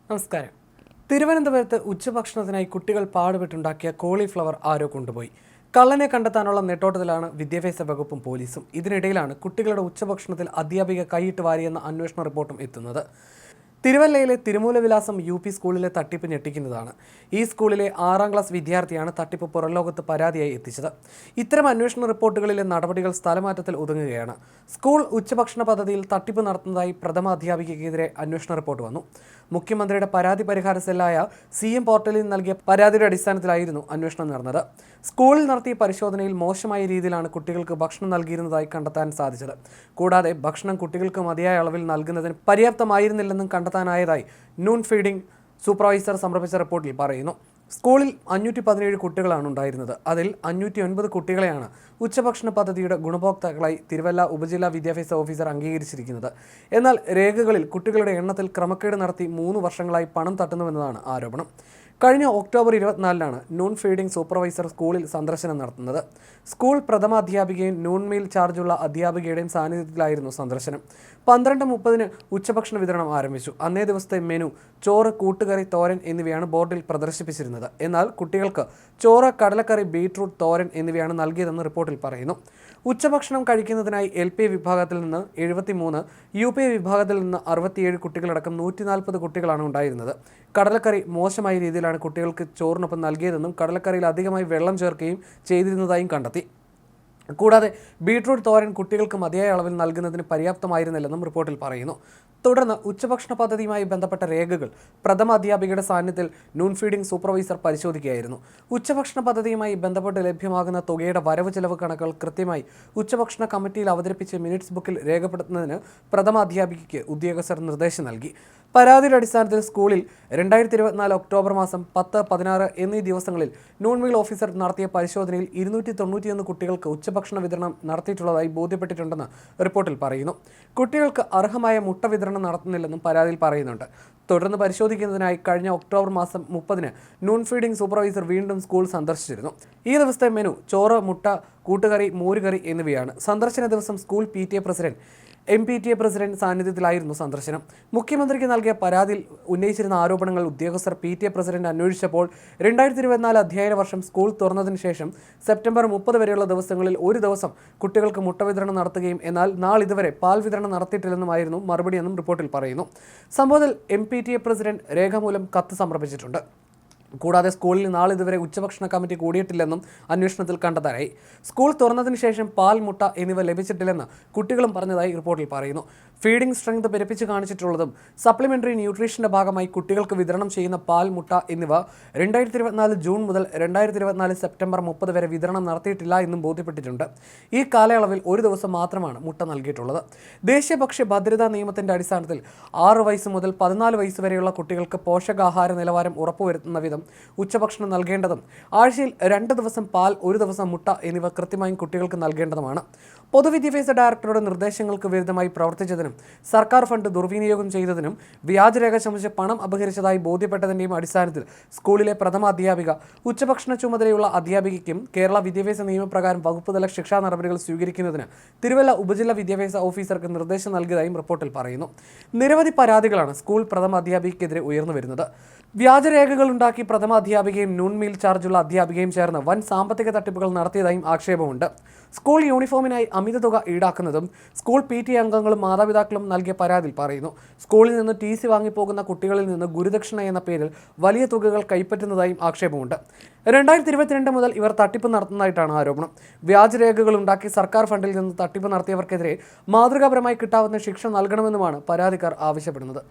നമസ്കാരം. തിരുവനന്തപുരത്ത് ഉച്ചഭക്ഷണത്തിനായി കുട്ടികൾ പാടുപെട്ടുണ്ടാക്കിയ കോളിഫ്ലവർ ആരോ കൊണ്ടുപോയി. കള്ളനെ കണ്ടെത്താനുള്ള നെട്ടോട്ടത്തിലാണ് വിദ്യാഭ്യാസ വകുപ്പും പോലീസും. ഇതിനിടയിലാണ് കുട്ടികളുടെ ഉച്ചഭക്ഷണത്തിൽ അധ്യാപിക കൈയിട്ട് വാരിയെന്ന അന്വേഷണ റിപ്പോർട്ടും എത്തുന്നത്. തിരുവല്ലയിലെ തിരുമൂലവിലാസം UP സ്കൂളിലെ തട്ടിപ്പ് ഞെട്ടിക്കുന്നതാണ്. ഈ സ്കൂളിലെ 6ാം ക്ലാസ് വിദ്യാർത്ഥിയാണ് തട്ടിപ്പ് പുറംലോകത്ത് പരാതിയായി എത്തിച്ചത്. ഇത്തരം അന്വേഷണ റിപ്പോർട്ടുകളിലെ നടപടികൾ സ്ഥലമാറ്റത്തിൽ ഒതുങ്ങുകയാണ്. സ്കൂൾ ഉച്ചഭക്ഷണ പദ്ധതിയിൽ തട്ടിപ്പ് നടത്തുന്നതായി പ്രഥമ അധ്യാപികയ്ക്കെതിരെ അന്വേഷണ റിപ്പോർട്ട് വന്നു. മുഖ്യമന്ത്രിയുടെ പരാതി പരിഹാര സെല്ലായ CM പോർട്ടലിൽ നൽകിയ പരാതിയുടെ അടിസ്ഥാനത്തിലായിരുന്നു അന്വേഷണം നടന്നത്. സ്കൂളിൽ നടത്തിയ പരിശോധനയിൽ മോശമായ രീതിയിലാണ് കുട്ടികൾക്ക് ഭക്ഷണം നൽകിയിരുന്നതായി കണ്ടെത്താൻ സാധിച്ചത്. കൂടാതെ ഭക്ഷണം കുട്ടികൾക്ക് മതിയായ അളവിൽ നൽകുന്നതിന് പര്യാപ്തമായിരുന്നില്ലെന്നും കണ്ടെത്താനായതായി നൂൺ ഫീഡിംഗ് സൂപ്പർവൈസർ സമർപ്പിച്ച റിപ്പോർട്ടിൽ പറയുന്നു. സ്കൂളിൽ 517 കുട്ടികളാണ് ഉണ്ടായിരുന്നത്. അതിൽ 509 കുട്ടികളെയാണ് ഉച്ചഭക്ഷണ പദ്ധതിയുടെ ഗുണഭോക്താക്കളായി തിരുവല്ല ഉപജില്ലാ വിദ്യാഭ്യാസ ഓഫീസർ അംഗീകരിച്ചിരിക്കുന്നത്. എന്നാൽ രേഖകളിൽ കുട്ടികളുടെ എണ്ണത്തിൽ ക്രമക്കേട് നടത്തി 3 വർഷങ്ങളായി പണം തട്ടുന്നുവെന്നതാണ് ആരോപണം. കഴിഞ്ഞ ഒക്ടോബർ 24-നാണ് നൂൺ ഫീഡിംഗ് സൂപ്പർവൈസർ സ്കൂളിൽ സന്ദർശനം നടത്തുന്നത്. സ്കൂൾ പ്രഥമ അധ്യാപികയും നൂൺ മീൽ ചാർജുള്ള അധ്യാപികയുടെയും സാന്നിധ്യത്തിലായിരുന്നു സന്ദർശനം. 12:30-ന് ഉച്ചഭക്ഷണ വിതരണം ആരംഭിച്ചു. അന്നേ ദിവസത്തെ മെനു ചോറ്, കൂട്ടുകറി, തോരൻ എന്നിവയാണ് ബോർഡിൽ പ്രദർശിപ്പിച്ചിരുന്നത്. എന്നാൽ കുട്ടികൾക്ക് ചോറ്, കടലക്കറി, ബീട്രൂട്ട്, തോരൻ എന്നിവയാണ് നൽകിയതെന്ന് റിപ്പോർട്ടിൽ പറയുന്നു. ഉച്ചഭക്ഷണം കഴിക്കുന്നതിനായി LP വിഭാഗത്തിൽ നിന്ന് 73, UP വിഭാഗത്തിൽ നിന്ന് 67 കുട്ടികളടക്കം 140 കുട്ടികളാണ് ഉണ്ടായിരുന്നത്. കടലക്കറി മോശമായ രീതിയിലാണ് കുട്ടികൾക്ക് ചോറിനൊപ്പം നൽകിയതെന്നും കടലക്കറിയിൽ അധികമായി വെള്ളം ചേർക്കുകയും ചെയ്തിരുന്നതായും കണ്ടെത്തി. കൂടാതെ ബീട്രൂട്ട് തോരൻ കുട്ടികൾക്ക് മതിയായ അളവിൽ നൽകുന്നതിന് പര്യാപ്തമായിരുന്നില്ലെന്നും റിപ്പോർട്ടിൽ പറയുന്നു. തുടർന്ന് ഉച്ചഭക്ഷണ പദ്ധതിയുമായി ബന്ധപ്പെട്ട രേഖകൾ പ്രഥമ അധ്യാപികയുടെ സാന്നിധ്യത്തിൽ നൂൺ ഫീഡിംഗ് സൂപ്പർവൈസർ പരിശോധിക്കുകയായിരുന്നു. ഉച്ചഭക്ഷണ പദ്ധതിയുമായി ബന്ധപ്പെട്ട് ലഭ്യമാകുന്ന തുകയുടെ വരവ് ചെലവ് കണക്കുകൾ കൃത്യമായി ഉച്ചഭക്ഷണ കമ്മിറ്റിയിൽ അവതരിപ്പിച്ച് മിനിറ്റ്സ് ബുക്കിൽ രേഖപ്പെടുത്തുന്നതിന് പ്രഥമ അധ്യാപികയ്ക്ക് ഉദ്യോഗസ്ഥർ നിർദ്ദേശം നൽകി. പരാതിയുടെ അടിസ്ഥാനത്തിൽ സ്കൂളിൽ 2024 ഒക്ടോബർ മാസം 10, 16 എന്നീ ദിവസങ്ങളിൽ നൂൺ മീൽ ഓഫീസർ നടത്തിയ പരിശോധനയിൽ 291 കുട്ടികൾക്ക് ഉച്ചഭക്ഷണ വിതരണം നടത്തിയിട്ടുള്ളതായി ബോധ്യപ്പെട്ടിട്ടുണ്ടെന്ന് റിപ്പോർട്ടിൽ പറയുന്നു. കുട്ടികൾക്ക് അർഹമായ മുട്ട വിതരണം നടത്തുന്നില്ലെന്നും പരാതിയിൽ പറയുന്നുണ്ട്. തുടർന്ന് പരിശോധിക്കുന്നതിനായി കഴിഞ്ഞ ഒക്ടോബർ മാസം 30-ന് നൂൺ ഫീഡിംഗ് സൂപ്പർവൈസർ വീണ്ടും സ്കൂൾ സന്ദർശിച്ചിരുന്നു. ഈ ദിവസത്തെ മെനു ചോറ്, മുട്ട, കൂട്ടുകറി, മോരുകറി എന്നിവയാണ്. സന്ദർശന ദിവസം school PTA president, MPTA president സാന്നിധ്യത്തിലായിരുന്നു സന്ദർശനം. മുഖ്യമന്ത്രിക്ക് നൽകിയ പരാതിയിൽ ഉന്നയിച്ചിരുന്ന ആരോപണങ്ങൾ ഉദ്യോഗസ്ഥർ PTA പ്രസിഡന്റ് അന്വേഷിച്ചപ്പോൾ 2024 അധ്യയന വർഷം സ്കൂൾ തുറന്നതിന് ശേഷം സെപ്റ്റംബർ 30 വരെയുള്ള ദിവസങ്ങളിൽ ഒരു ദിവസം കുട്ടികൾക്ക് മുട്ട വിതരണം നടത്തുകയും എന്നാൽ നാളിതുവരെ പാൽ വിതരണം നടത്തിയിട്ടില്ലെന്നുമായിരുന്നു മറുപടിയെന്നും റിപ്പോർട്ടിൽ പറയുന്നു. സംഭവത്തിൽ MPTA പ്രസിഡന്റ് രേഖാമൂലം കത്ത് സമർപ്പിച്ചിട്ടുണ്ട്. കൂടാതെ സ്കൂളിൽ നാളിതുവരെ ഉച്ചഭക്ഷണ കമ്മിറ്റി കൂടിയിട്ടില്ലെന്നും അന്വേഷണത്തിൽ കണ്ടെത്താനായി. സ്കൂൾ തുറന്നതിന് ശേഷം പാൽ, മുട്ട എന്നിവ ലഭിച്ചിട്ടില്ലെന്ന് കുട്ടികളും പറഞ്ഞതായി റിപ്പോർട്ടിൽ പറയുന്നു. ഫീഡിംഗ് സ്ട്രെങ്ത് പെരുപ്പിച്ച് കാണിച്ചിട്ടുള്ളതും സപ്ലിമെന്ററി ന്യൂട്രീഷന്റെ ഭാഗമായി കുട്ടികൾക്ക് വിതരണം ചെയ്യുന്ന പാൽ, മുട്ട എന്നിവ 2024 ജൂൺ മുതൽ 2024 സെപ്റ്റംബർ 30 വരെ വിതരണം നടത്തിയിട്ടില്ല എന്നും ബോധ്യപ്പെട്ടിട്ടുണ്ട്. ഈ കാലയളവിൽ ഒരു ദിവസം മാത്രമാണ് മുട്ട നൽകിയിട്ടുള്ളത്. ദേശീയ ഭക്ഷ്യ ഭദ്രതാ നിയമത്തിന്റെ അടിസ്ഥാനത്തിൽ 6 വയസ്സ് മുതൽ 14 വയസ്സ് വരെയുള്ള കുട്ടികൾക്ക് പോഷകാഹാര നിലവാരം ഉറപ്പുവരുത്തുന്ന വിധം ഉച്ചഭക്ഷണം നൽകേണ്ടതും ആഴ്ചയിൽ 2 ദിവസം പാൽ, 1 ദിവസം മുട്ട എന്നിവ കൃത്യമായും കുട്ടികൾക്ക് നൽകേണ്ടതുമാണ്. പൊതുവിദ്യാഭ്യാസ ഡയറക്ടറുടെ നിർദ്ദേശങ്ങൾക്ക് വിരുദ്ധമായി പ്രവർത്തിച്ചതിനും സർക്കാർ ഫണ്ട് ദുർവിനിയോഗം ചെയ്തതിനും വ്യാജരേഖ ചമച്ച് പണം അപഹരിച്ചതായി ബോധ്യപ്പെട്ടതിൻ്റെയും അടിസ്ഥാനത്തിൽ സ്കൂളിലെ പ്രഥമ അധ്യാപിക, ഉച്ചഭക്ഷണ ചുമതലയുള്ള അധ്യാപികയ്ക്കും കേരള വിദ്യാഭ്യാസ നിയമപ്രകാരം വകുപ്പുതല ശിക്ഷാ നടപടികൾ സ്വീകരിക്കുന്നതിന് തിരുവല്ല ഉപജില്ലാ വിദ്യാഭ്യാസ ഓഫീസർക്ക് നിർദ്ദേശം നൽകിയതായും റിപ്പോർട്ടിൽ പറയുന്നു. നിരവധി പരാതികളാണ് സ്കൂൾ പ്രഥമ അധ്യാപികയ്ക്കെതിരെ ഉയർന്നു വരുന്നത്. വ്യാജരേഖകൾ ഉണ്ടാക്കി പ്രഥമ അധ്യാപികയും നൂൺ മീൽ ചാർജുള്ള അധ്യാപികയും ചേർന്ന് വൻ സാമ്പത്തിക തട്ടിപ്പുകൾ നടത്തിയതായും ആക്ഷേപമുണ്ട്. സ്കൂൾ യൂണിഫോമിനായി അമിത തുക ഈടാക്കുന്നതും സ്കൂൾ PTA അംഗങ്ങളും മാതാപിതാക്കളും നൽകിയ പരാതിയിൽ പറയുന്നു. സ്കൂളിൽ നിന്ന് TC വാങ്ങിപ്പോകുന്ന കുട്ടികളിൽ നിന്ന് ഗുരുദക്ഷിണ എന്ന പേരിൽ വലിയ തുകകൾ കൈപ്പറ്റുന്നതായും ആക്ഷേപമുണ്ട്. 2022 മുതൽ ഇവർ തട്ടിപ്പ് നടത്തുന്നതായിട്ടാണ് ആരോപണം. വ്യാജരേഖകൾ ഉണ്ടാക്കി സർക്കാർ ഫണ്ടിൽ നിന്ന് തട്ടിപ്പ് നടത്തിയവർക്കെതിരെ മാതൃകാപരമായി കിട്ടാവുന്ന ശിക്ഷ നൽകണമെന്നുമാണ് പരാതിക്കാർ ആവശ്യപ്പെടുന്നത്.